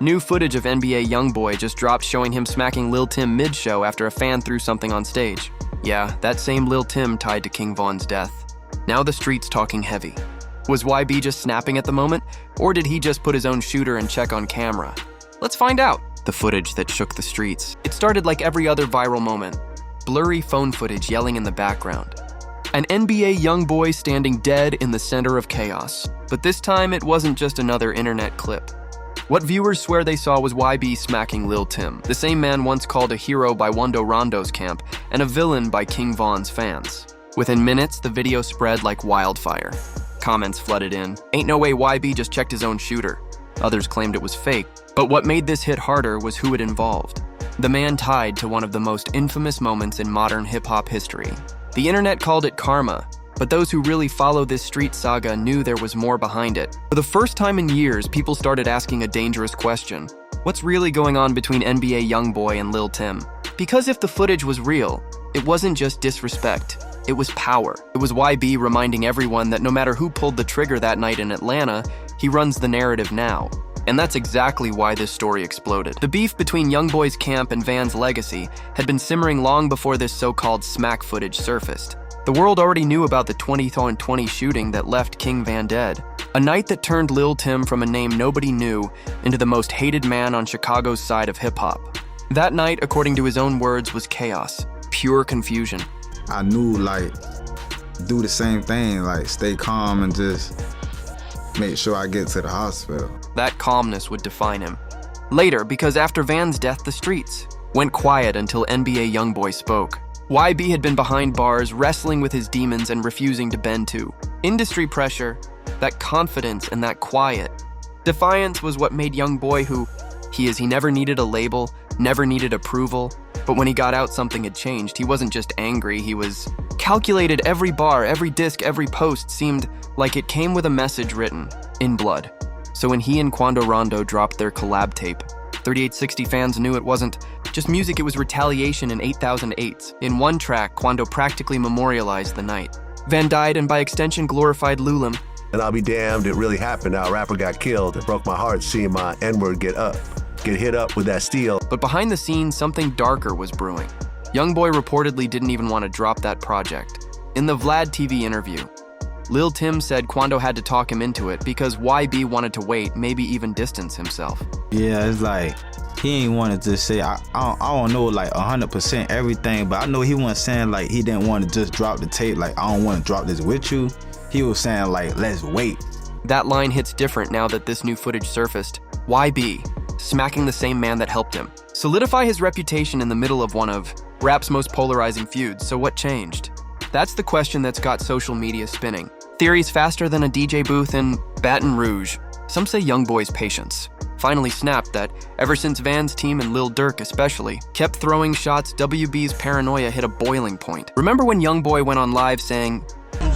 New footage of NBA YoungBoy just dropped showing him smacking Lil Tim mid-show after a fan threw something on stage. Yeah, that same Lil Tim tied to King Von's death. Now the street's talking heavy. Was YB just snapping at the moment, or did he just put his own shooter and check on camera? Let's find out. The footage that shook the streets. It started like every other viral moment. Blurry phone footage yelling in the background. An NBA YoungBoy standing dead in the center of chaos. But this time, it wasn't just another internet clip. What viewers swear they saw was YB smacking Lil Tim, the same man once called a hero by Wando Rondo's camp and a villain by King Von's fans. Within minutes, the video spread like wildfire. Comments flooded in. Ain't no way YB just checked his own shooter. Others claimed it was fake. But what made this hit harder was who it involved. The man tied to one of the most infamous moments in modern hip-hop history. The internet called it karma, but those who really follow this street saga knew there was more behind it. For the first time in years, people started asking a dangerous question. What's really going on between NBA YoungBoy and Lil Tim? Because if the footage was real, it wasn't just disrespect, it was power. It was YB reminding everyone that no matter who pulled the trigger that night in Atlanta, he runs the narrative now. And that's exactly why this story exploded. The beef between YoungBoy's camp and Van's legacy had been simmering long before this so-called smack footage surfaced. The world already knew about the 2020 shooting that left King Van dead. A night that turned Lil Tim from a name nobody knew into the most hated man on Chicago's side of hip-hop. That night, according to his own words, was chaos, pure confusion. I knew, do the same thing, stay calm and just make sure I get to the hospital. That calmness would define him. Later, because after Van's death, the streets went quiet until NBA YoungBoy spoke. YB had been behind bars, wrestling with his demons and refusing to bend to. Industry pressure, that confidence and that quiet. Defiance was what made YoungBoy who he is. He never needed a label, never needed approval. But when he got out, something had changed. He wasn't just angry, he was calculated. Every bar, every disc, every post seemed like it came with a message written in blood. So when he and Quando Rondo dropped their collab tape, 3860 fans knew it wasn't just music, it was retaliation in 8008s. In one track, Quando practically memorialized the night. Van died and by extension glorified Lulim. And I'll be damned, it really happened. Our rapper got killed. It broke my heart seeing my N-word get hit up with that steel. But behind the scenes, something darker was brewing. YoungBoy reportedly didn't even want to drop that project. In the Vlad TV interview, Lil Tim said Quando had to talk him into it because YB wanted to wait, maybe even distance himself. Yeah, it's like, he ain't want to just say, I don't know 100% everything, but I know he wasn't saying he didn't want to just drop the tape, I don't want to drop this with you. He was saying let's wait. That line hits different now that this new footage surfaced. YB, smacking the same man that helped him. Solidify his reputation in the middle of one of Rapp's most polarizing feuds, so what changed? That's the question that's got social media spinning. Theories faster than a DJ booth in Baton Rouge. Some say YoungBoy's patience finally snapped that ever since Van's team and Lil Durk especially kept throwing shots, WB's paranoia hit a boiling point. Remember when YoungBoy went on live saying,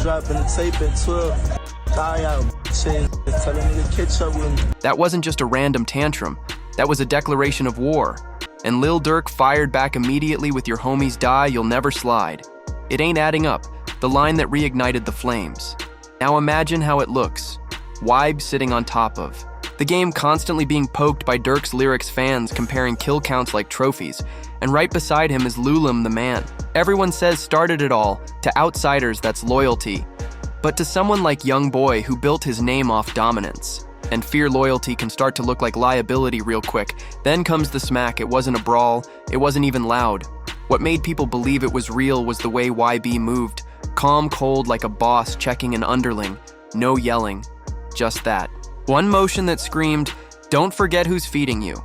dropping the tape at 12, die out, telling me to catch up with me. That wasn't just a random tantrum, that was a declaration of war. And Lil Durk fired back immediately with your homies die, you'll never slide. It ain't adding up, the line that reignited the flames. Now imagine how it looks. YB sitting on top of. The game constantly being poked by Durk's lyrics fans comparing kill counts like trophies. And right beside him is Lulim the man. Everyone says started it all. To outsiders, that's loyalty. But to someone like YoungBoy who built his name off dominance. And fear loyalty can start to look like liability real quick. Then comes the smack. It wasn't a brawl. It wasn't even loud. What made people believe it was real was the way YB moved. Calm, cold, like a boss checking an underling. No yelling. Just that. One motion that screamed, "Don't forget who's feeding you."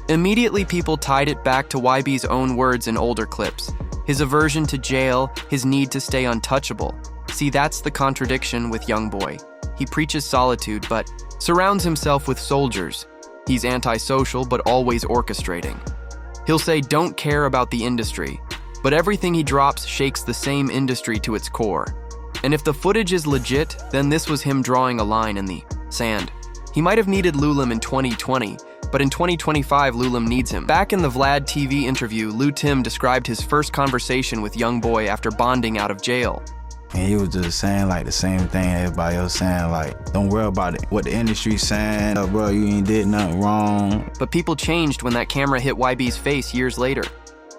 Immediately, people tied it back to YB's own words in older clips. His aversion to jail, his need to stay untouchable. See, that's the contradiction with YoungBoy. He preaches solitude, but surrounds himself with soldiers. He's antisocial, but always orchestrating. He'll say, don't care about the industry, but everything he drops shakes the same industry to its core. And if the footage is legit, then this was him drawing a line in the sand. He might have needed Lulim in 2020, but in 2025, Lulim needs him. Back in the Vlad TV interview, Lil Tim described his first conversation with YoungBoy after bonding out of jail. And he was just saying like the same thing everybody else saying, like, don't worry about it. What the industry's saying, oh, bro, you ain't did nothing wrong. But people changed when that camera hit YB's face years later.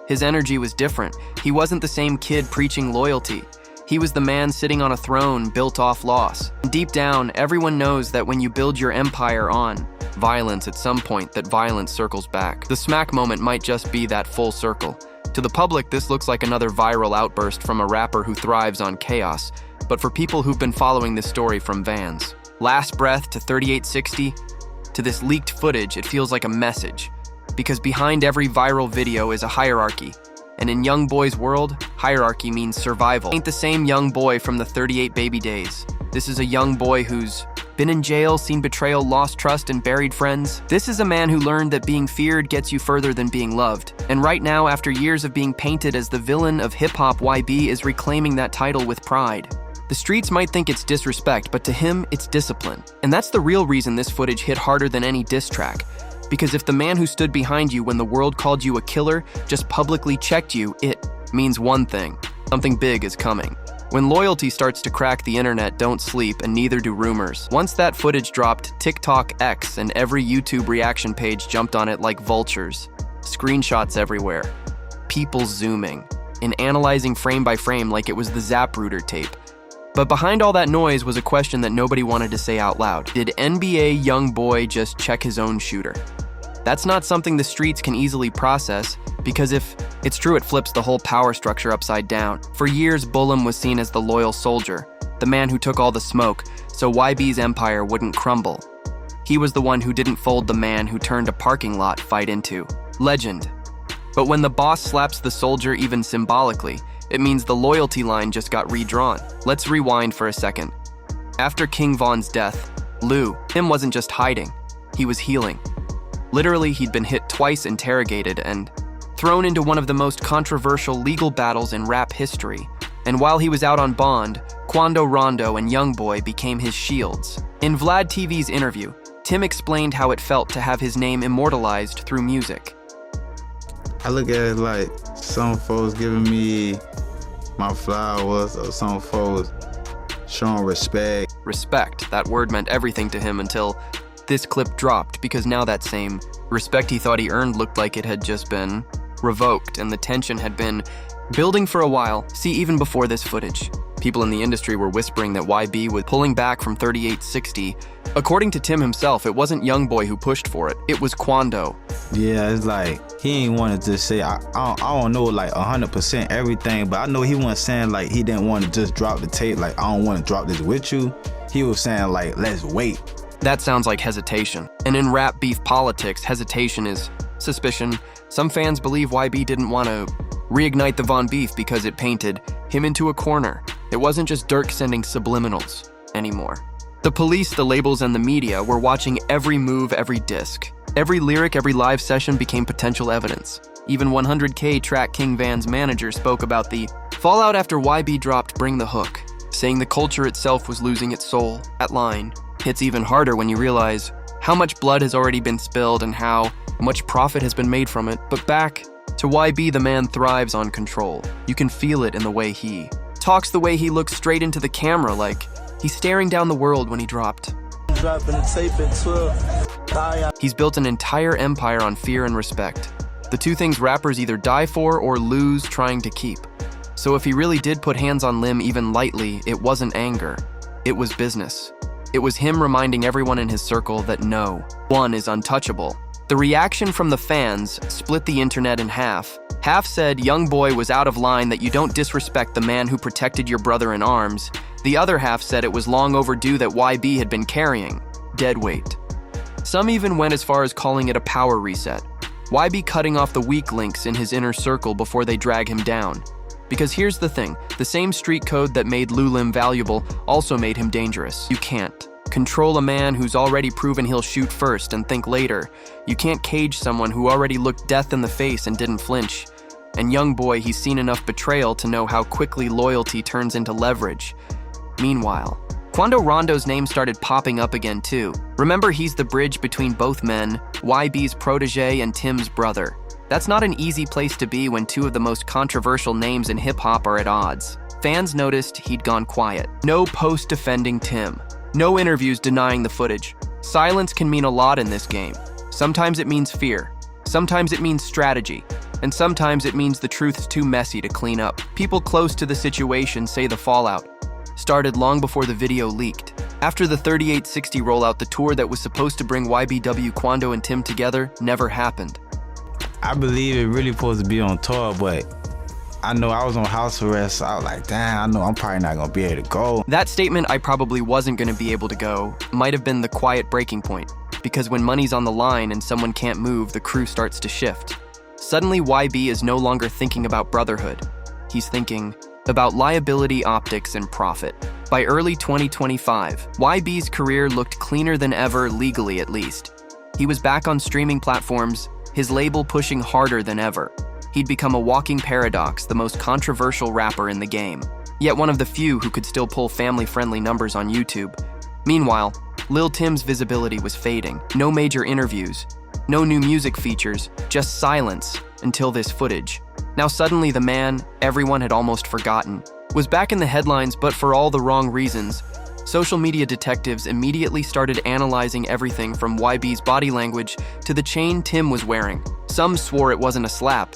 His energy was different. He wasn't the same kid preaching loyalty. He was the man sitting on a throne built off loss. Deep down, everyone knows that when you build your empire on violence at some point, that violence circles back. The smack moment might just be that full circle. To the public, this looks like another viral outburst from a rapper who thrives on chaos. But for people who've been following this story from Vans, Last Breath to 3860, to this leaked footage, it feels like a message. Because behind every viral video is a hierarchy. And in YoungBoy's world, hierarchy means survival. Ain't the same YoungBoy from the 38 baby days. This is a YoungBoy who's been in jail, seen betrayal, lost trust, and buried friends. This is a man who learned that being feared gets you further than being loved. And right now, after years of being painted as the villain of hip-hop, YB is reclaiming that title with pride. The streets might think it's disrespect, but to him, it's discipline. And that's the real reason this footage hit harder than any diss track. Because if the man who stood behind you when the world called you a killer just publicly checked you, it means one thing: something big is coming. When loyalty starts to crack the internet, don't sleep, and neither do rumors. Once that footage dropped, TikTok X and every YouTube reaction page jumped on it like vultures. Screenshots everywhere. People zooming and analyzing frame by frame like it was the Zapruder tape. But behind all that noise was a question that nobody wanted to say out loud. Did NBA YoungBoy just check his own shooter? That's not something the streets can easily process, because if it's true, it flips the whole power structure upside down. For years, Bullum was seen as the loyal soldier, the man who took all the smoke, so YB's empire wouldn't crumble. He was the one who didn't fold the man who turned a parking lot fight into legend. But when the boss slaps the soldier even symbolically, it means the loyalty line just got redrawn. Let's rewind for a second. After King Von's death, him wasn't just hiding, he was healing. Literally, he'd been hit twice, interrogated, and thrown into one of the most controversial legal battles in rap history. And while he was out on bond, Quando Rondo and YoungBoy became his shields. In Vlad TV's interview, Tim explained how it felt to have his name immortalized through music. I look at it like some folks giving me my flowers, or some folks showing respect. Respect, that word meant everything to him until this clip dropped, because now that same respect he thought he earned looked like it had just been revoked, and the tension had been building for a while. See, even before this footage, people in the industry were whispering that YB was pulling back from 3860. According to Tim himself, it wasn't YoungBoy who pushed for it, it was Quando. Yeah, it's like, he ain't want to just say, I don't know like 100% everything, but I know he wasn't saying like he didn't want to just drop the tape, like, I don't want to drop this with you. He was saying like, let's wait. That sounds like hesitation. And in rap beef politics, hesitation is suspicion. Some fans believe YB didn't want to reignite the Von beef because it painted him into a corner. It wasn't just Dirk sending subliminals anymore. The police, the labels, and the media were watching every move, every disc. Every lyric, every live session became potential evidence. Even 100K track King Van's manager spoke about the fallout after YB dropped Bring the Hook, saying the culture itself was losing its soul. That line hits even harder when you realize how much blood has already been spilled and how much profit has been made from it. But back to YB, the man thrives on control. You can feel it in the way he talks, the way he looks straight into the camera, like he's staring down the world when he dropped. Dropping the tape at 12. He's built an entire empire on fear and respect. The two things rappers either die for or lose trying to keep. So if he really did put hands on Lim even lightly, it wasn't anger. It was business. It was him reminding everyone in his circle that no one is untouchable. The reaction from the fans split the internet in half. Half said YoungBoy was out of line, that you don't disrespect the man who protected your brother in arms. The other half said it was long overdue, that YB had been carrying dead weight. Some even went as far as calling it a power reset. YB cutting off the weak links in his inner circle before they drag him down. Because here's the thing, the same street code that made Lim valuable also made him dangerous. You can't control a man who's already proven he'll shoot first and think later. You can't cage someone who already looked death in the face and didn't flinch. And YoungBoy, he's seen enough betrayal to know how quickly loyalty turns into leverage. Meanwhile, Quando Rondo's name started popping up again too. Remember, he's the bridge between both men, YB's protege and Tim's brother. That's not an easy place to be when two of the most controversial names in hip-hop are at odds. Fans noticed he'd gone quiet. No post defending Tim. No interviews denying the footage. Silence can mean a lot in this game. Sometimes it means fear. Sometimes it means strategy. And sometimes it means the truth's too messy to clean up. People close to the situation say the fallout started long before the video leaked. After the 3860 rollout, the tour that was supposed to bring YBW, Quando, and Tim together never happened. I believe it really supposed to be on tour, but I know I was on house arrest, so I was like, damn, I know I'm probably not gonna be able to go. That statement, I probably wasn't gonna be able to go, might have been the quiet breaking point. Because when money's on the line and someone can't move, the crew starts to shift. Suddenly, YB is no longer thinking about brotherhood. He's thinking about liability, optics, and profit. By early 2025, YB's career looked cleaner than ever, legally at least. He was back on streaming platforms, his label pushing harder than ever. He'd become a walking paradox, the most controversial rapper in the game, yet one of the few who could still pull family-friendly numbers on YouTube. Meanwhile, Lil Tim's visibility was fading. No major interviews, no new music features, just silence until this footage. Now suddenly the man everyone had almost forgotten was back in the headlines, but for all the wrong reasons. Social media detectives immediately started analyzing everything from YB's body language to the chain Tim was wearing. Some swore it wasn't a slap.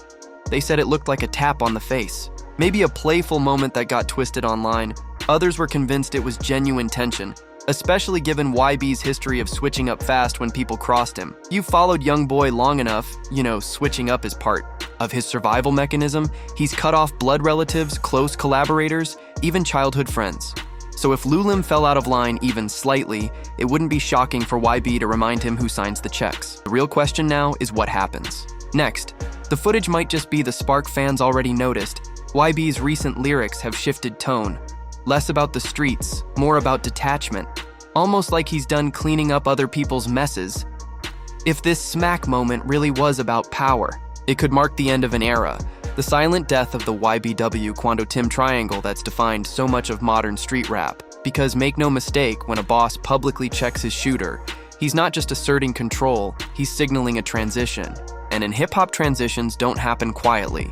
They said it looked like a tap on the face. Maybe a playful moment that got twisted online. Others were convinced it was genuine tension, especially given YB's history of switching up fast when people crossed him. You followed YoungBoy long enough, switching up is part of his survival mechanism. He's cut off blood relatives, close collaborators, even childhood friends. So if Lulim fell out of line even slightly, it wouldn't be shocking for YB to remind him who signs the checks. The real question now is what happens next. The footage might just be the spark fans already noticed. YB's recent lyrics have shifted tone. Less about the streets, more about detachment. Almost like he's done cleaning up other people's messes. If this smack moment really was about power, it could mark the end of an era, the silent death of the YBW Quando Tim triangle that's defined so much of modern street rap. Because make no mistake, when a boss publicly checks his shooter, he's not just asserting control, he's signaling a transition. And in hip-hop, transitions don't happen quietly.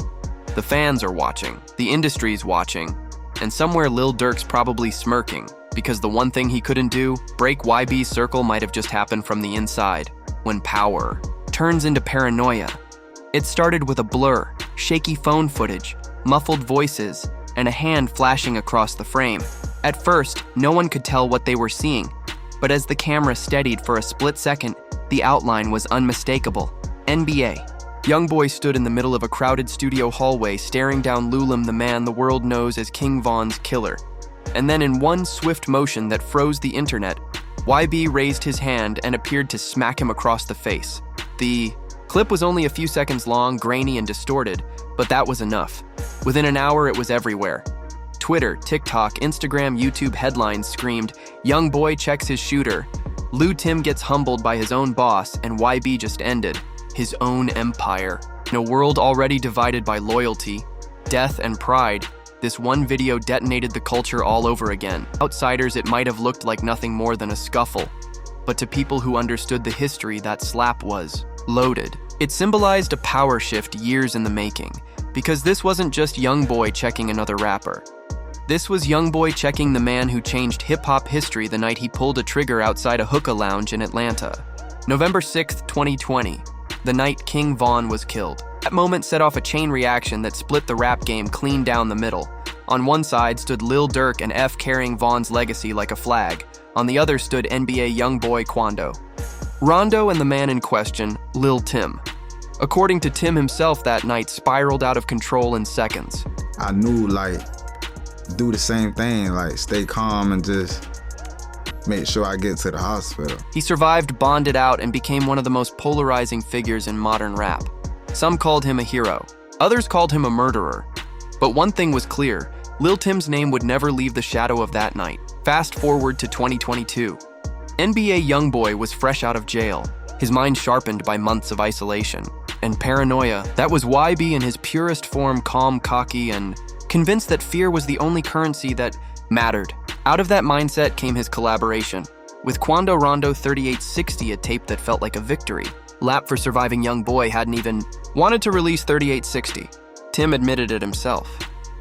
The fans are watching, the industry's watching, and somewhere Lil Durk's probably smirking, because the one thing he couldn't do, break YB's circle, might have just happened from the inside, when power turns into paranoia. It started with a blur, shaky phone footage, muffled voices, and a hand flashing across the frame. At first, no one could tell what they were seeing, but as the camera steadied for a split second, the outline was unmistakable. NBA. YoungBoy stood in the middle of a crowded studio hallway, staring down Lulim, the man the world knows as King Von's killer. And then in one swift motion that froze the internet, YB raised his hand and appeared to smack him across the face. The clip was only a few seconds long, grainy and distorted, but that was enough. Within an hour, it was everywhere. Twitter, TikTok, Instagram, YouTube headlines screamed, "YoungBoy checks his shooter." Lil Tim gets humbled by his own boss, and YB just ended his own empire. In a world already divided by loyalty, death, and pride, this one video detonated the culture all over again. Outsiders, it might have looked like nothing more than a scuffle, but to people who understood the history, that slap was loaded. It symbolized a power shift years in the making, because this wasn't just YoungBoy checking another rapper. This was YoungBoy checking the man who changed hip-hop history the night he pulled a trigger outside a hookah lounge in Atlanta. November 6th, 2020. The night King Von was killed. That moment set off a chain reaction that split the rap game clean down the middle. On one side stood Lil Durk and F carrying Von's legacy like a flag. On the other stood NBA YoungBoy Quando. Rondo and the man in question, Lil Tim. According to Tim himself, that night spiraled out of control in seconds. I knew, do the same thing, stay calm and just make sure I get to the hospital. He survived, bonded out, and became one of the most polarizing figures in modern rap. Some called him a hero. Others called him a murderer. But one thing was clear, Lil Tim's name would never leave the shadow of that night. Fast forward to 2022. NBA YoungBoy was fresh out of jail, his mind sharpened by months of isolation and paranoia. That was YB in his purest form, calm, cocky, and convinced that fear was the only currency that mattered. Out of that mindset came his collaboration, with Quando Rondo 3860, a tape that felt like a victory. Rapp, for surviving YoungBoy, hadn't even wanted to release 3860. Tim admitted it himself.